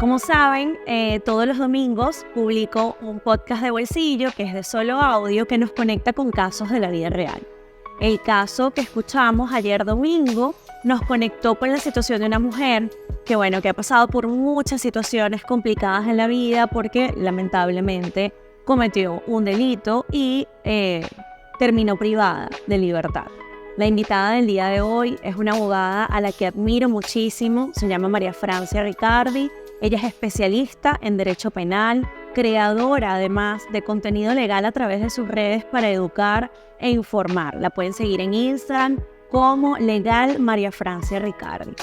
Como saben, todos los domingos publico un podcast de bolsillo que es de solo audio que nos conecta con casos de la vida real. El caso que escuchamos ayer domingo nos conectó con la situación de una mujer que ha pasado por muchas situaciones complicadas en la vida porque lamentablemente cometió un delito y terminó privada de libertad. La invitada del día de hoy es una abogada a la que admiro muchísimo, se llama María Francia Riccardi. Ella es especialista en derecho penal, creadora además de contenido legal a través de sus redes para educar e informar. La pueden seguir en Instagram como Legal María Francia Riccardi.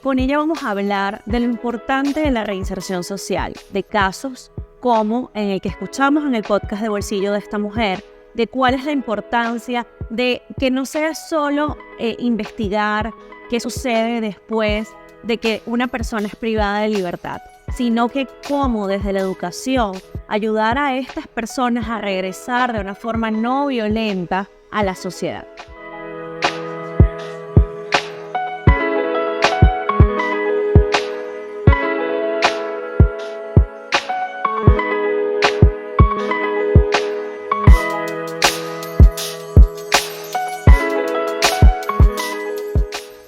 Con ella vamos a hablar de lo importante de la reinserción social, de casos como en el que escuchamos en el podcast de bolsillo de esta mujer, de cuál es la importancia de que no sea solo investigar qué sucede después de que una persona es privada de libertad, sino que cómo desde la educación ayudar a estas personas a regresar de una forma no violenta a la sociedad.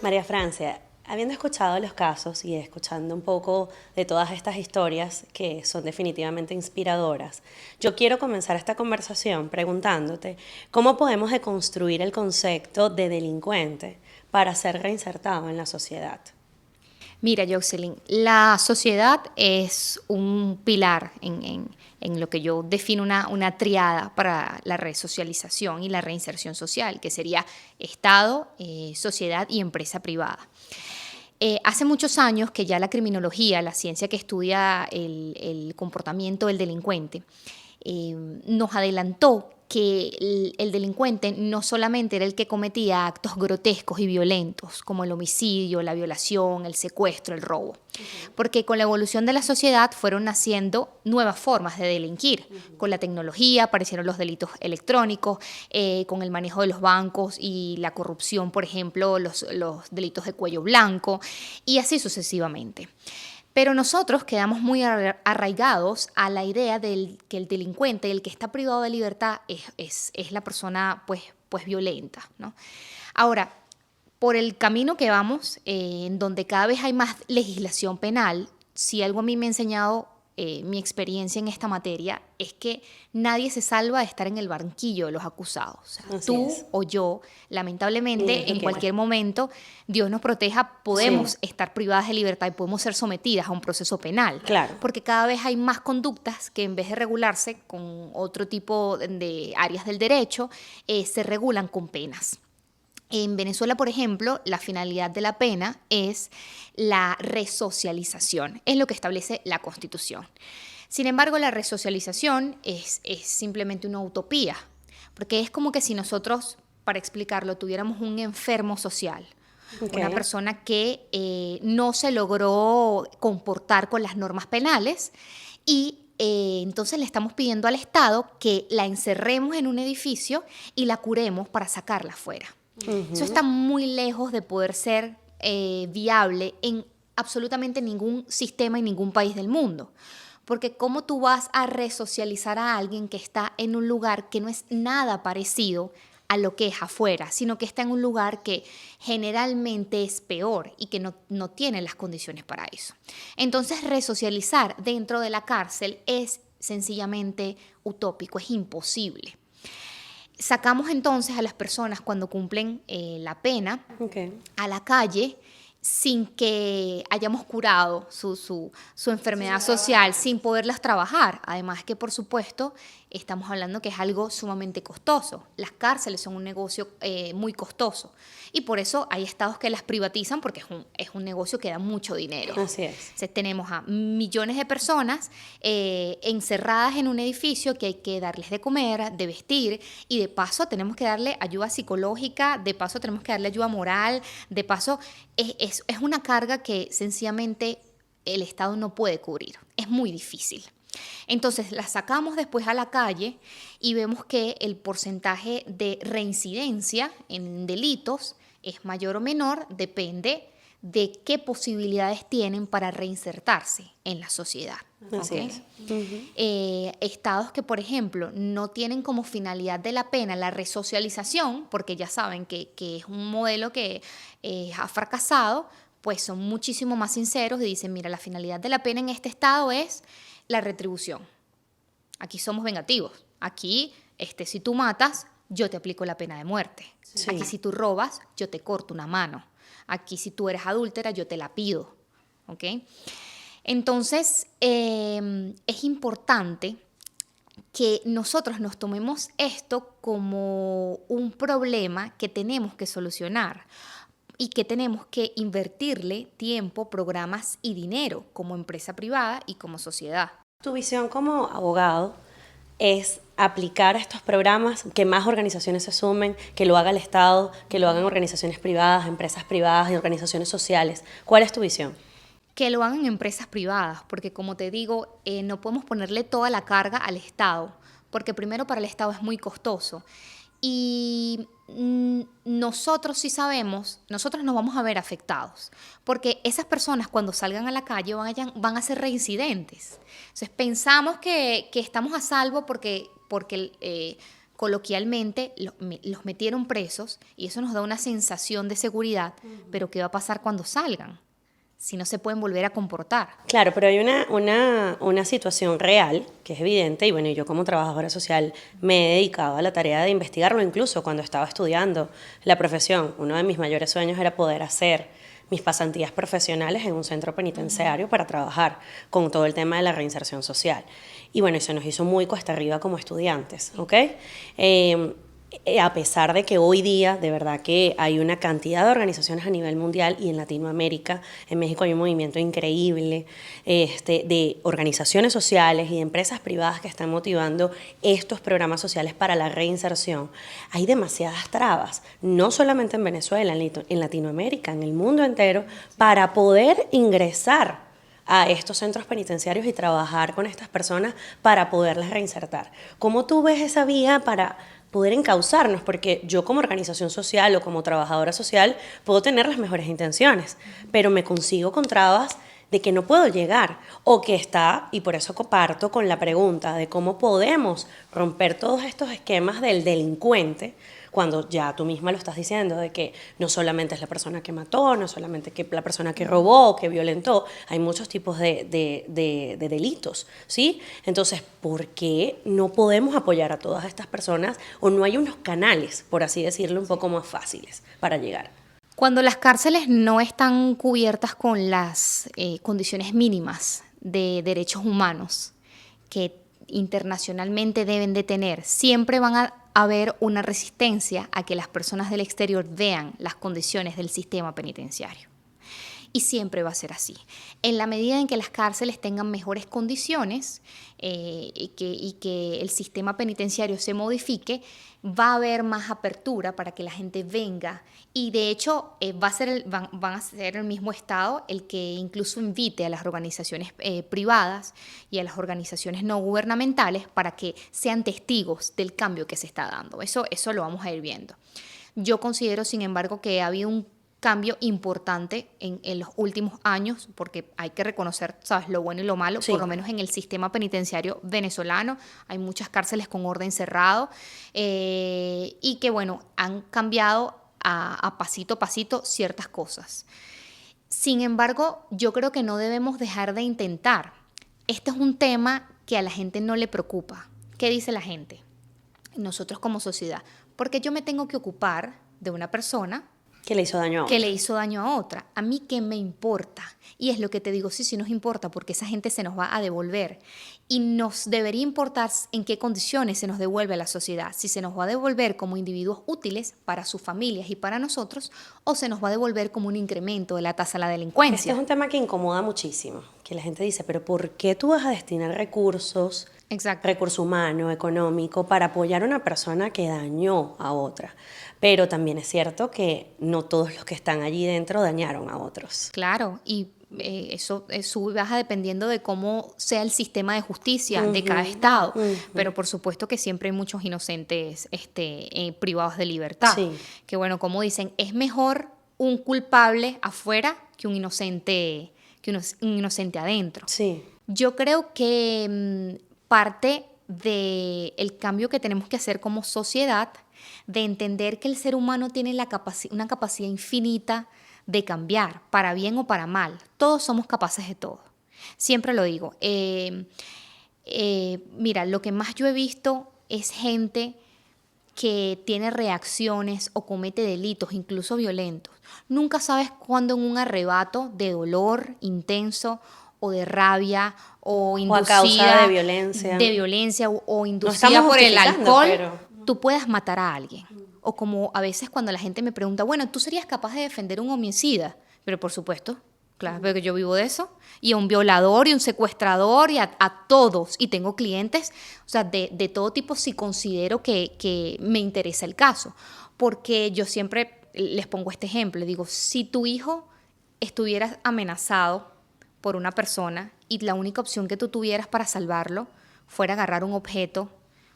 María Francia, habiendo escuchado los casos y escuchando un poco de todas estas historias que son definitivamente inspiradoras, yo quiero comenzar esta conversación preguntándote cómo podemos deconstruir el concepto de delincuente para ser reinsertado en la sociedad. Mira, Jocelyn, la sociedad es un pilar en lo que yo defino una triada para la resocialización y la reinserción social, que sería Estado, sociedad y empresa privada. Hace muchos años que ya la criminología, la ciencia que estudia el comportamiento del delincuente, nos adelantó que el delincuente no solamente era el que cometía actos grotescos y violentos, como el homicidio, la violación, el secuestro, el robo. Porque con la evolución de la sociedad fueron naciendo nuevas formas de delinquir. Con la tecnología aparecieron los delitos electrónicos, con el manejo de los bancos y la corrupción, por ejemplo, los delitos de cuello blanco, y así sucesivamente. Pero nosotros quedamos muy arraigados a la idea de que el delincuente, el que está privado de libertad, es la persona pues violenta, ¿no? Ahora, por el camino que vamos, en donde cada vez hay más legislación penal, si algo a mí me ha enseñado mi experiencia en esta materia es que nadie se salva de estar en el banquillo de los acusados. O sea, tú o yo, lamentablemente, en cualquier momento, Dios nos proteja, podemos estar privadas de libertad y podemos ser sometidas a un proceso penal. Claro. Porque cada vez hay más conductas que en vez de regularse con otro tipo de áreas del derecho, se regulan con penas. En Venezuela, por ejemplo, la finalidad de la pena es la resocialización, es lo que establece la Constitución. Sin embargo, la resocialización es simplemente una utopía, porque es como que si nosotros, para explicarlo, tuviéramos un enfermo social, una persona que no se logró comportar con las normas penales y entonces le estamos pidiendo al Estado que la encerremos en un edificio y la curemos para sacarla fuera. Eso está muy lejos de poder ser viable en absolutamente ningún sistema y ningún país del mundo. Porque ¿cómo tú vas a resocializar a alguien que está en un lugar que no es nada parecido a lo que es afuera, sino que está en un lugar que generalmente es peor y que no tiene las condiciones para eso? Entonces, resocializar dentro de la cárcel es sencillamente utópico, es imposible. Sacamos entonces a las personas cuando cumplen la pena a la calle sin que hayamos curado su enfermedad social, sin poderlas trabajar. Además que, por supuesto, estamos hablando que es algo sumamente costoso. Las cárceles son un negocio muy costoso y por eso hay estados que las privatizan porque es un negocio que da mucho dinero. Así es. Entonces, tenemos a millones de personas encerradas en un edificio que hay que darles de comer, de vestir y de paso tenemos que darle ayuda psicológica, de paso tenemos que darle ayuda moral, de paso es una carga que sencillamente el Estado no puede cubrir. Es muy difícil. Entonces las sacamos después a la calle y vemos que el porcentaje de reincidencia en delitos es mayor o menor, depende de qué posibilidades tienen para reinsertarse en la sociedad. Así ¿Okay? es. Estados que, por ejemplo, no tienen como finalidad de la pena la resocialización, porque ya saben que es un modelo que ha fracasado, pues son muchísimo más sinceros y dicen, mira, la finalidad de la pena en este estado es la retribución. Aquí somos vengativos. Aquí, si tú matas, yo te aplico la pena de muerte. Sí. Aquí si tú robas, yo te corto una mano. Aquí si tú eres adúltera, yo te la pido. ¿Ok? Entonces, es importante que nosotros nos tomemos esto como un problema que tenemos que solucionar y que tenemos que invertirle tiempo, programas y dinero como empresa privada y como sociedad. Tu visión como abogado es aplicar estos programas, que más organizaciones se sumen, que lo haga el Estado, que lo hagan organizaciones privadas, empresas privadas y organizaciones sociales. ¿Cuál es tu visión? Que lo hagan empresas privadas, porque como te digo, no podemos ponerle toda la carga al Estado, porque primero para el Estado es muy costoso. Y nosotros sí sabemos, nosotros nos vamos a ver afectados, porque esas personas cuando salgan a la calle van a ser reincidentes. Entonces pensamos que estamos a salvo porque coloquialmente los metieron presos y eso nos da una sensación de seguridad, pero ¿qué va a pasar cuando salgan? Si no se pueden volver a comportar. Claro, pero hay una situación real que es evidente y bueno, yo como trabajadora social me he dedicado a la tarea de investigarlo incluso cuando estaba estudiando la profesión. Uno de mis mayores sueños era poder hacer mis pasantías profesionales en un centro penitenciario para trabajar con todo el tema de la reinserción social. Y bueno, eso nos hizo muy cuesta arriba como estudiantes, ¿ok? A pesar de que hoy día de verdad que hay una cantidad de organizaciones a nivel mundial y en Latinoamérica, en México hay un movimiento increíble de organizaciones sociales y de empresas privadas que están motivando estos programas sociales para la reinserción, hay demasiadas trabas, no solamente en Venezuela, en Latinoamérica, en el mundo entero, para poder ingresar a estos centros penitenciarios y trabajar con estas personas para poderlas reinsertar. ¿Cómo tú ves esa vía para poder encauzarnos? Porque yo como organización social o como trabajadora social puedo tener las mejores intenciones, pero me consigo con trabas de que no puedo llegar o que está, y por eso comparto con la pregunta de cómo podemos romper todos estos esquemas del delincuente, cuando ya tú misma lo estás diciendo, de que no solamente es la persona que mató, no solamente que la persona que robó, que violentó, hay muchos tipos de delitos, ¿sí? Entonces, ¿por qué no podemos apoyar a todas estas personas o no hay unos canales, por así decirlo, un poco más fáciles para llegar? Cuando las cárceles no están cubiertas con las condiciones mínimas de derechos humanos que internacionalmente deben de tener, siempre van a haber una resistencia a que las personas del exterior vean las condiciones del sistema penitenciario. Y siempre va a ser así. En la medida en que las cárceles tengan mejores condiciones y que el sistema penitenciario se modifique, va a haber más apertura para que la gente venga. Y de hecho van a ser el mismo Estado el que incluso invite a las organizaciones privadas y a las organizaciones no gubernamentales para que sean testigos del cambio que se está dando. Eso lo vamos a ir viendo. Yo considero, sin embargo, que ha habido un cambio importante en los últimos años, porque hay que reconocer, ¿sabes?, lo bueno y lo malo, Sí. por lo menos en el sistema penitenciario venezolano. Hay muchas cárceles con orden cerrado y que, bueno, han cambiado a pasito ciertas cosas. Sin embargo, yo creo que no debemos dejar de intentar. Este es un tema que a la gente no le preocupa. ¿Qué dice la gente? Nosotros como sociedad. Porque yo me tengo que ocupar de una persona Que le hizo daño a que le hizo daño a otra. A mí, ¿qué me importa? Y es lo que te digo, sí nos importa, porque esa gente se nos va a devolver. Y nos debería importar en qué condiciones se nos devuelve a la sociedad. Si se nos va a devolver como individuos útiles para sus familias y para nosotros, o se nos va a devolver como un incremento de la tasa de la delincuencia. Este es un tema que incomoda muchísimo, que la gente dice, pero ¿por qué tú vas a destinar recursos, recurso humano, económico, para apoyar a una persona que dañó a otra? Pero también es cierto que no todos los que están allí dentro dañaron a otros. Claro, y eso sube y baja dependiendo de cómo sea el sistema de justicia de cada estado. Pero por supuesto que siempre hay muchos inocentes privados de libertad. Sí. Que bueno, como dicen, es mejor un culpable afuera que un inocente adentro. Sí. Yo creo que parte del cambio que tenemos que hacer como sociedad, de entender que el ser humano tiene una capacidad infinita de cambiar, para bien o para mal. Todos somos capaces de todo. Siempre lo digo. Mira, lo que más yo he visto es gente que tiene reacciones o comete delitos, incluso violentos. Nunca sabes cuándo en un arrebato de dolor intenso o de rabia o inducida a causa de violencia o No inducida estamos por el justificando, alcohol, pero tú puedas matar a alguien. O como a veces cuando la gente me pregunta, bueno, ¿tú serías capaz de defender a un homicida? Pero por supuesto, claro, porque yo vivo de eso. Y a un violador y un secuestrador y a todos. Y tengo clientes, o sea, de todo tipo si considero que me interesa el caso. Porque yo siempre les pongo este ejemplo. Digo, si tu hijo estuviera amenazado por una persona y la única opción que tú tuvieras para salvarlo fuera agarrar un objeto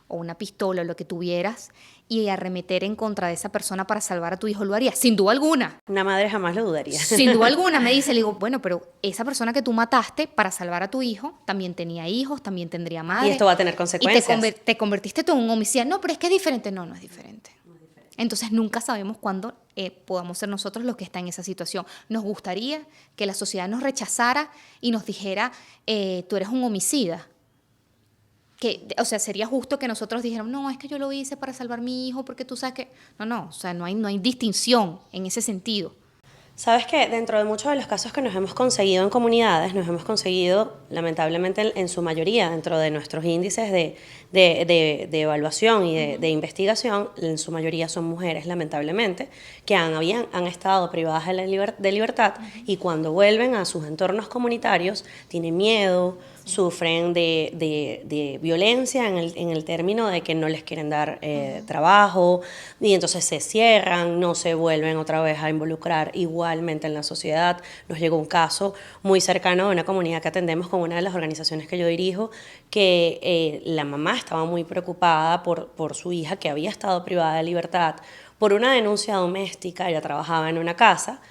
o una pistola o lo que tuvieras y arremeter en contra de esa persona para salvar a tu hijo, lo harías, sin duda alguna. una madre jamás lo dudaría. Sin duda alguna, me dice, le digo, bueno, pero esa persona que tú mataste para salvar a tu hijo también tenía hijos, también tendría madre. Y esto va a tener consecuencias. Y te convertiste tú en un homicida. No, pero es que es diferente. No, no es diferente. Entonces nunca sabemos cuándo podamos ser nosotros los que están en esa situación. Nos gustaría que la sociedad nos rechazara y nos dijera, tú eres un homicida. O sea, sería justo que nosotros dijéramos, no, es que yo lo hice para salvar a mi hijo porque tú sabes que... No, o sea, no hay distinción en ese sentido. Sabes que dentro de muchos de los casos que nos hemos conseguido en comunidades, nos hemos conseguido, lamentablemente en su mayoría, dentro de nuestros índices de evaluación y de investigación, en su mayoría son mujeres, lamentablemente, que han estado privadas de libertad y cuando vuelven a sus entornos comunitarios tienen miedo, sufren de violencia en el término de que no les quieren dar trabajo y entonces se cierran, no se vuelven otra vez a involucrar igualmente en la sociedad. Nos llegó un caso muy cercano de una comunidad que atendemos con una de las organizaciones que yo dirijo, que la mamá estaba muy preocupada por su hija que había estado privada de libertad por una denuncia doméstica. Ella trabajaba en una casa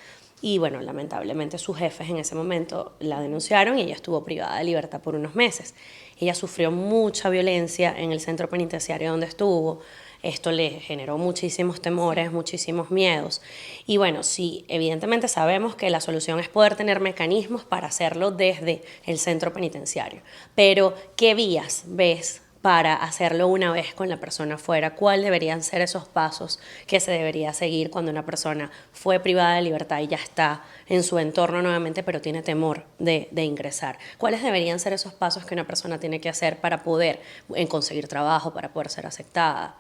y bueno, lamentablemente sus jefes en ese momento la denunciaron y ella estuvo privada de libertad por unos meses. Ella sufrió mucha violencia en el centro penitenciario donde estuvo. Esto le generó muchísimos temores, muchísimos miedos. Y bueno, sí, evidentemente sabemos que la solución es poder tener mecanismos para hacerlo desde el centro penitenciario. Pero, ¿qué vías ves para hacerlo una vez con la persona fuera? ¿Cuáles deberían ser esos pasos que se debería seguir cuando una persona fue privada de libertad y ya está en su entorno nuevamente, pero tiene temor de ingresar? ¿Cuáles deberían ser esos pasos que una persona tiene que hacer para poder conseguir trabajo, para poder ser aceptada?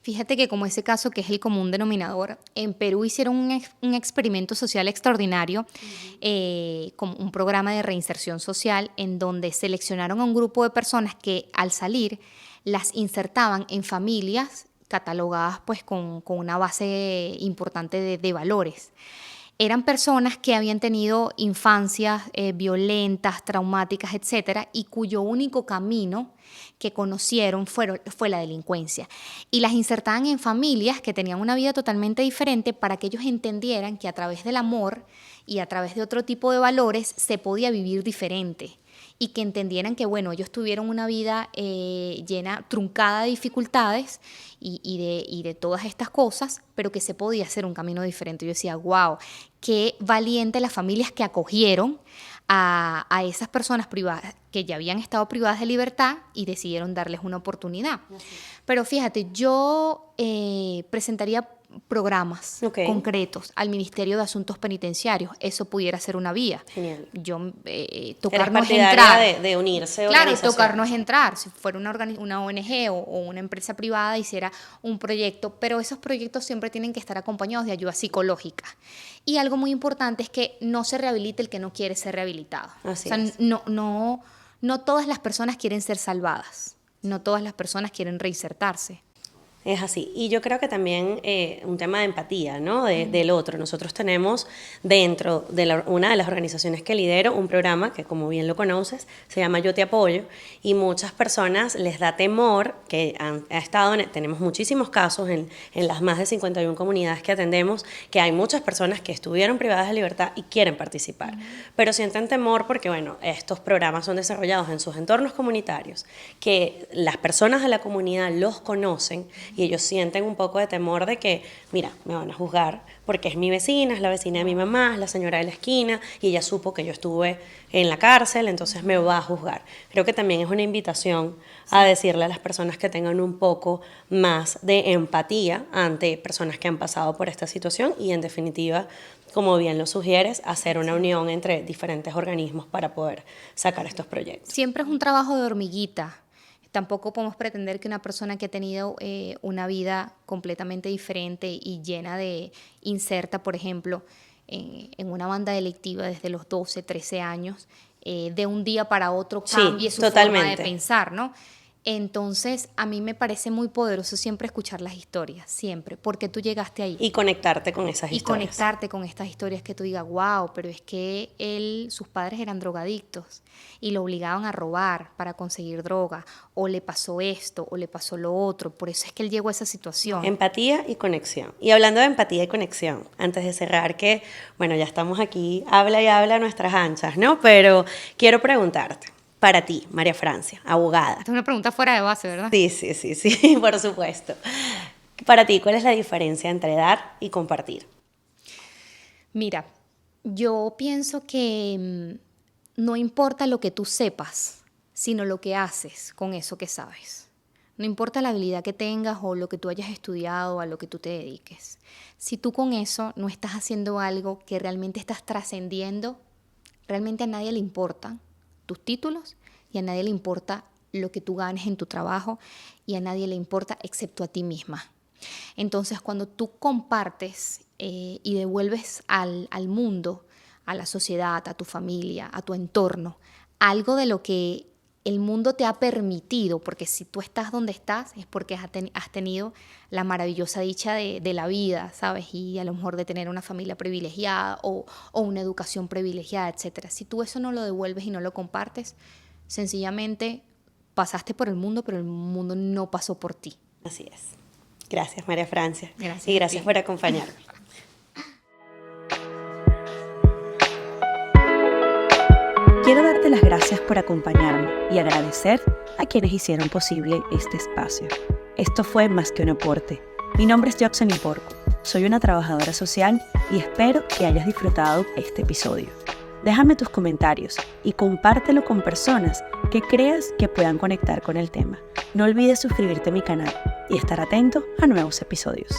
Fíjate que como ese caso que es el común denominador, en Perú hicieron un experimento social extraordinario, como un programa de reinserción social en donde seleccionaron a un grupo de personas que al salir las insertaban en familias catalogadas pues con una base importante de valores. Eran personas que habían tenido infancias violentas, traumáticas, etcétera, y cuyo único camino que conocieron fue la delincuencia. Y las insertaban en familias que tenían una vida totalmente diferente para que ellos entendieran que a través del amor y a través de otro tipo de valores se podía vivir diferente. Y que entendieran que, bueno, ellos tuvieron una vida truncada de dificultades y de todas estas cosas, pero que se podía hacer un camino diferente. Yo decía, wow, qué valiente las familias que acogieron a esas personas privadas, que ya habían estado privadas de libertad y decidieron darles una oportunidad. Pero fíjate, yo presentaría programas concretos al Ministerio de Asuntos Penitenciarios. Eso pudiera ser una vía. Genial. Tocar no es entrar. De unirse. Claro, tocar no es entrar. Si fuera una ONG o una empresa privada hiciera un proyecto, pero esos proyectos siempre tienen que estar acompañados de ayuda psicológica. Y algo muy importante es que no se rehabilite el que no quiere ser rehabilitado. Así es. No todas las personas quieren ser salvadas. No todas las personas quieren reinsertarse. Es así. Y yo creo que también un tema de empatía, ¿no? Del otro. Nosotros tenemos dentro de una de las organizaciones que lidero un programa que, como bien lo conoces, se llama Yo Te Apoyo, y muchas personas les da temor, que tenemos muchísimos casos en las más de 51 comunidades que atendemos, que hay muchas personas que estuvieron privadas de libertad y quieren participar, pero sienten temor porque, bueno, estos programas son desarrollados en sus entornos comunitarios, que las personas de la comunidad los conocen, y ellos sienten un poco de temor de que, mira, me van a juzgar porque es mi vecina, es la vecina de mi mamá, es la señora de la esquina, y ella supo que yo estuve en la cárcel, entonces me va a juzgar. Creo que también es una invitación a decirle a las personas que tengan un poco más de empatía ante personas que han pasado por esta situación, y en definitiva, como bien lo sugieres, hacer una unión entre diferentes organismos para poder sacar estos proyectos. Siempre es un trabajo de hormiguita. Tampoco podemos pretender que una persona que ha tenido una vida completamente diferente y llena de inserta, por ejemplo, en una banda delictiva desde los 12, 13 años, de un día para otro cambie su forma de pensar, ¿no? Entonces, a mí me parece muy poderoso siempre escuchar las historias, siempre, porque tú llegaste ahí. Y conectarte con esas historias. Y conectarte con estas historias, que tú digas, wow, pero es que sus padres eran drogadictos y lo obligaban a robar para conseguir droga, o le pasó esto, o le pasó lo otro, por eso es que él llegó a esa situación. Empatía y conexión. Y hablando de empatía y conexión, antes de cerrar, que, bueno, ya estamos aquí, habla y habla a nuestras anchas, ¿no? Pero quiero preguntarte, para ti, María Francia, abogada. Esta es una pregunta fuera de base, ¿verdad? Sí, por supuesto. Para ti, ¿cuál es la diferencia entre dar y compartir? Mira, yo pienso que no importa lo que tú sepas, sino lo que haces con eso que sabes. No importa la habilidad que tengas o lo que tú hayas estudiado, a lo que tú te dediques. Si tú con eso no estás haciendo algo que realmente estás trascendiendo, realmente a nadie le importan tus títulos, y a nadie le importa lo que tú ganes en tu trabajo, y a nadie le importa excepto a ti misma. Entonces, cuando tú compartes y devuelves al mundo, a la sociedad, a tu familia, a tu entorno, algo de lo que el mundo te ha permitido, porque si tú estás donde estás es porque has tenido la maravillosa dicha de la vida, ¿sabes? Y a lo mejor de tener una familia privilegiada o una educación privilegiada, etc. Si tú eso no lo devuelves y no lo compartes, sencillamente pasaste por el mundo, pero el mundo no pasó por ti. Así es. Gracias, María Francia. Gracias. Y gracias por acompañarme. Quiero darte las gracias por acompañarme y agradecer a quienes hicieron posible este espacio. Esto fue Más que un aporte. Mi nombre es Joxany Porco. Soy una trabajadora social y espero que hayas disfrutado este episodio. Déjame tus comentarios y compártelo con personas que creas que puedan conectar con el tema. No olvides suscribirte a mi canal y estar atento a nuevos episodios.